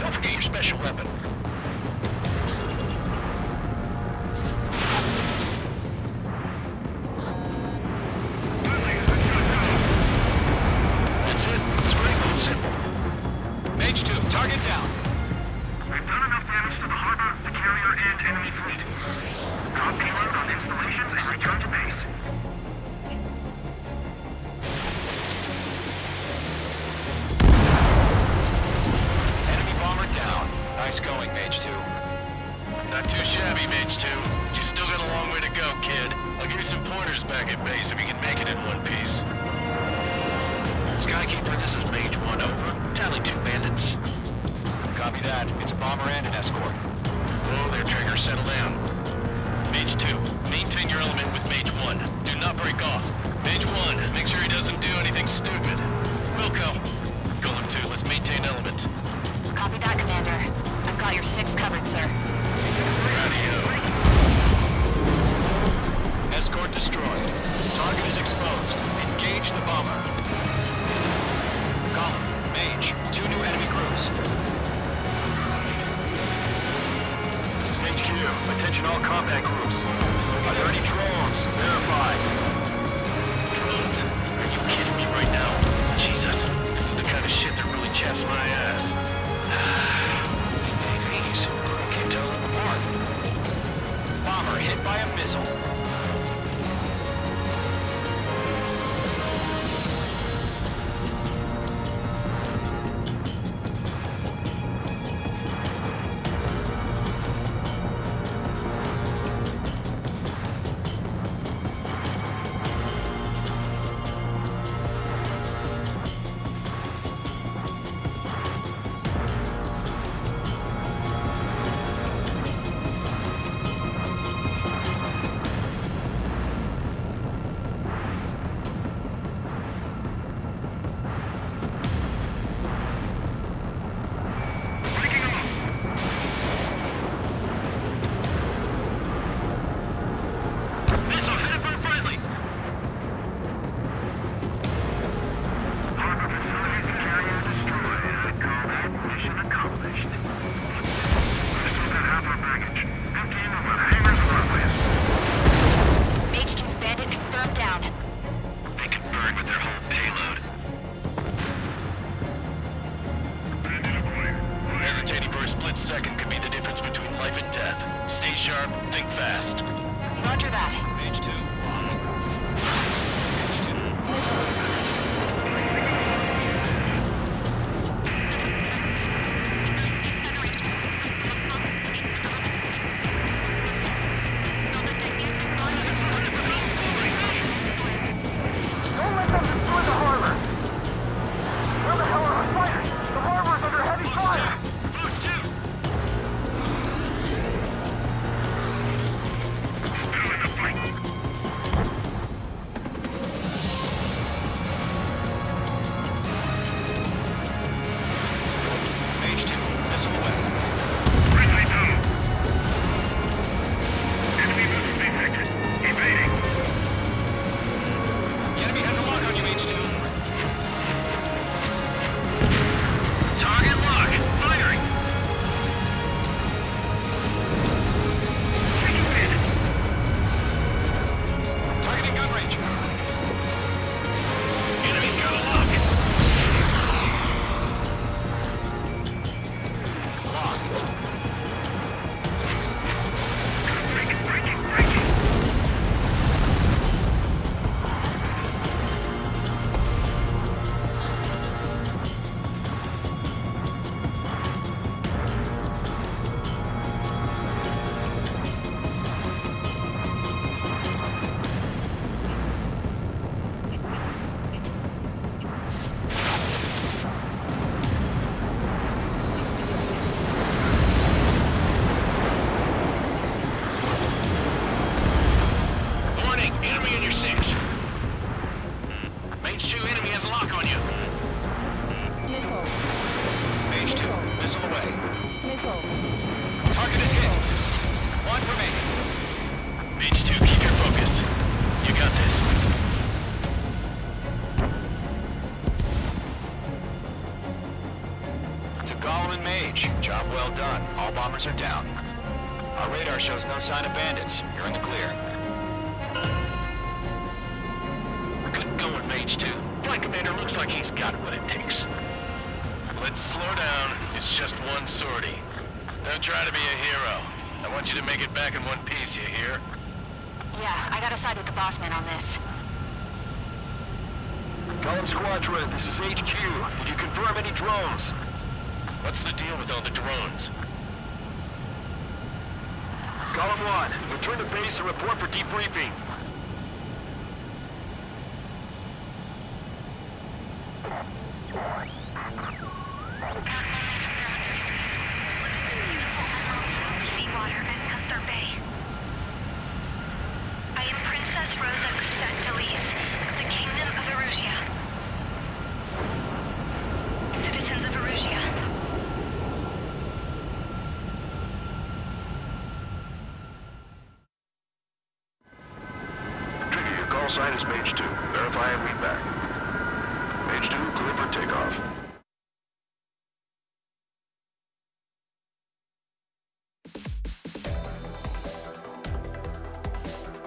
Don't forget your special weapon. That's it. It's pretty cool and simple. Mage 2, target down. We've done enough damage to the harbor, the carrier, and enemy fleet. Drop payload on installations and return to base. Enemy bomber down. Nice going, Mage 2. Not too shabby, Mage 2. You still got a long way to go, kid. I'll give you some pointers back at base if you can make it in one piece. Skykeeper, this is Mage 1, over. Tally 2 bandits. Copy that. It's a bomber and an escort. Whoa there, Trigger. Settle down. Mage 2, maintain your element with Mage 1. Do not break off. Mage 1, make sure he doesn't do anything stupid. Wilco, Golem 2, let's maintain element. Copy that, Commander. I've got your 6 covered, sir. Radio. Escort destroyed. Target is exposed. Engage the bomber. Golem, Mage, 2 new enemy groups. This is HQ. Attention all combat groups. Are there any drones? Verify. Drones? Are you kidding me right now? Jesus, this is the kind of shit that really chaps my ass. These, can't tell them apart. Bomber hit by a missile. Gentleman Mage, job well done. All bombers are down. Our radar shows no sign of bandits. You're in the clear. Good going, Mage 2. Flight Commander looks like he's got what it takes. Let's slow down. It's just one sortie. Don't try to be a hero. I want you to make it back in one piece, you hear? Yeah, I gotta side with the boss man on this. Column Squadron, this is HQ. Did you confirm any drones? What's the deal with all the drones? Column 1, return to base and report for debriefing. Seawater and Custer Bay. I am Princess Rosa Cassette-Delise of the Kingdom of Erusia. Citizens of Erusia. Trigger, your call sign is Mage 2. Verify and read back. Mage 2, clear for takeoff.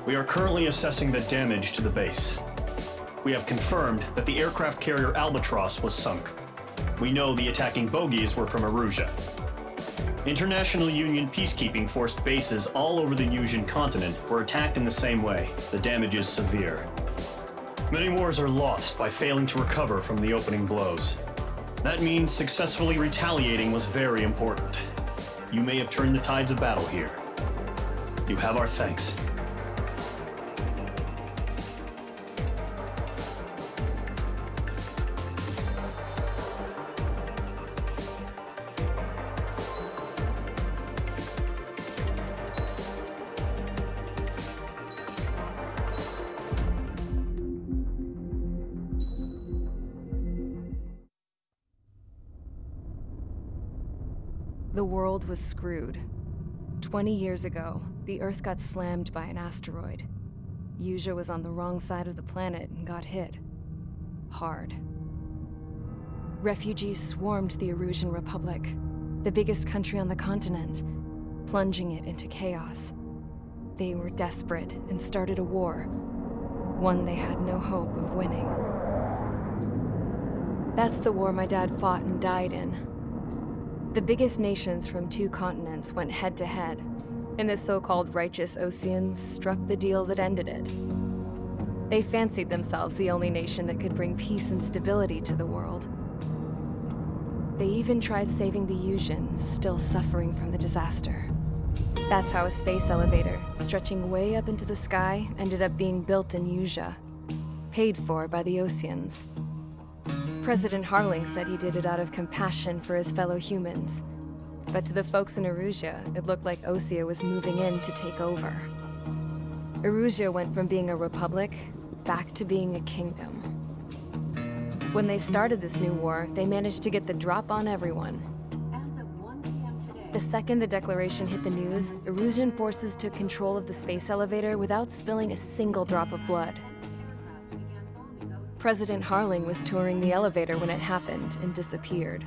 We are currently assessing the damage to the base. We have confirmed that the aircraft carrier Albatross was sunk. We know the attacking bogies were from Erusia. International Union peacekeeping force bases all over the Yusian continent were attacked in the same way. The damage is severe. Many wars are lost by failing to recover from the opening blows. That means successfully retaliating was very important. You may have turned the tides of battle here. You have our thanks. The world was screwed. 20 years ago, the Earth got slammed by an asteroid. Yusia was on the wrong side of the planet and got hit. Hard. Refugees swarmed the Erusian Republic, the biggest country on the continent, plunging it into chaos. They were desperate and started a war, one they had no hope of winning. That's the war my dad fought and died in. The biggest nations from 2 continents went head-to-head, and the so-called righteous Oseans struck the deal that ended it. They fancied themselves the only nation that could bring peace and stability to the world. They even tried saving the Yusians, still suffering from the disaster. That's how a space elevator, stretching way up into the sky, ended up being built in Yusia, paid for by the Oseans. President Harling said he did it out of compassion for his fellow humans. But to the folks in Erusia, it looked like Osea was moving in to take over. Erusia went from being a republic back to being a kingdom. When they started this new war, they managed to get the drop on everyone. The second the declaration hit the news, Erusian forces took control of the space elevator without spilling a single drop of blood. President Harling was touring the elevator when it happened and disappeared.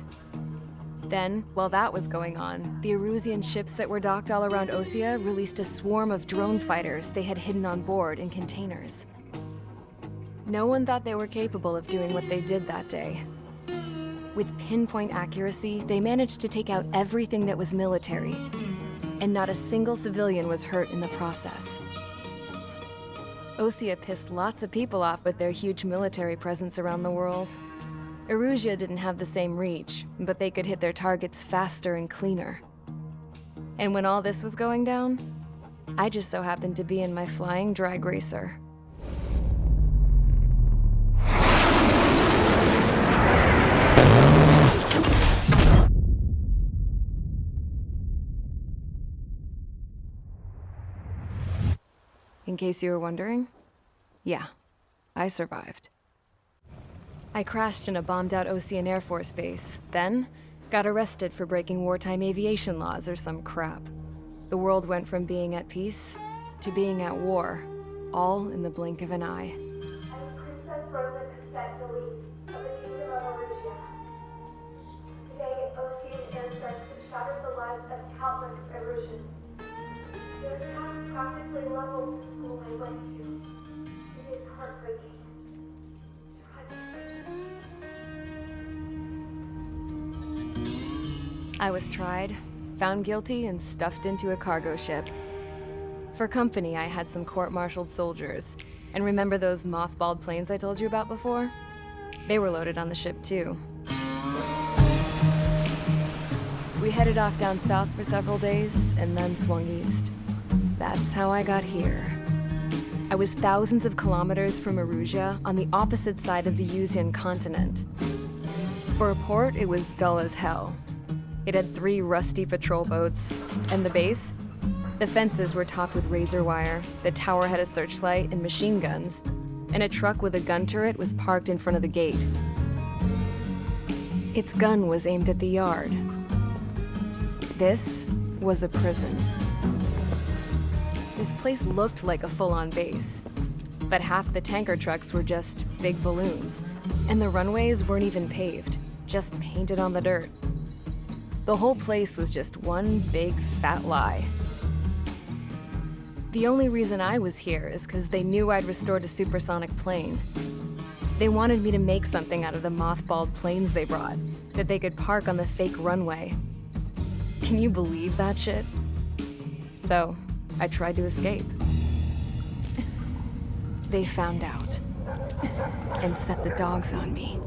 Then, while that was going on, the Erusian ships that were docked all around Osea released a swarm of drone fighters they had hidden on board in containers. No one thought they were capable of doing what they did that day. With pinpoint accuracy, they managed to take out everything that was military, and not a single civilian was hurt in the process. Osea pissed lots of people off with their huge military presence around the world. Erusia didn't have the same reach, but they could hit their targets faster and cleaner. And when all this was going down, I just so happened to be in my flying drag racer. In case you were wondering, yeah, I survived. I crashed in a bombed-out Osean Air Force base, then got arrested for breaking wartime aviation laws or some crap. The world went from being at peace to being at war, all in the blink of an eye. I am Princess Rosa Cassette-Delise of the Kingdom of Erusia. day, Ocean airstrikes have shattered the lives of countless Erusians. Their attacks practically leveled the school I went to. It is heartbreaking. Tragic. I was tried, found guilty, and stuffed into a cargo ship. For company, I had some court-martialed soldiers. And remember those mothballed planes I told you about before? They were loaded on the ship too. We headed off down south for several days, and then swung east. That's how I got here. I was thousands of kilometers from Erusia, on the opposite side of the Yuzian continent. For a port, it was dull as hell. It had 3 rusty patrol boats, and the base? The fences were topped with razor wire, the tower had a searchlight and machine guns, and a truck with a gun turret was parked in front of the gate. Its gun was aimed at the yard. This was a prison. This place looked like a full-on base, but half the tanker trucks were just big balloons, and the runways weren't even paved, just painted on the dirt. The whole place was just one big fat lie. The only reason I was here is because they knew I'd restored a supersonic plane. They wanted me to make something out of the mothballed planes they brought, that they could park on the fake runway. Can you believe that shit? So, I tried to escape. They found out, and set the dogs on me.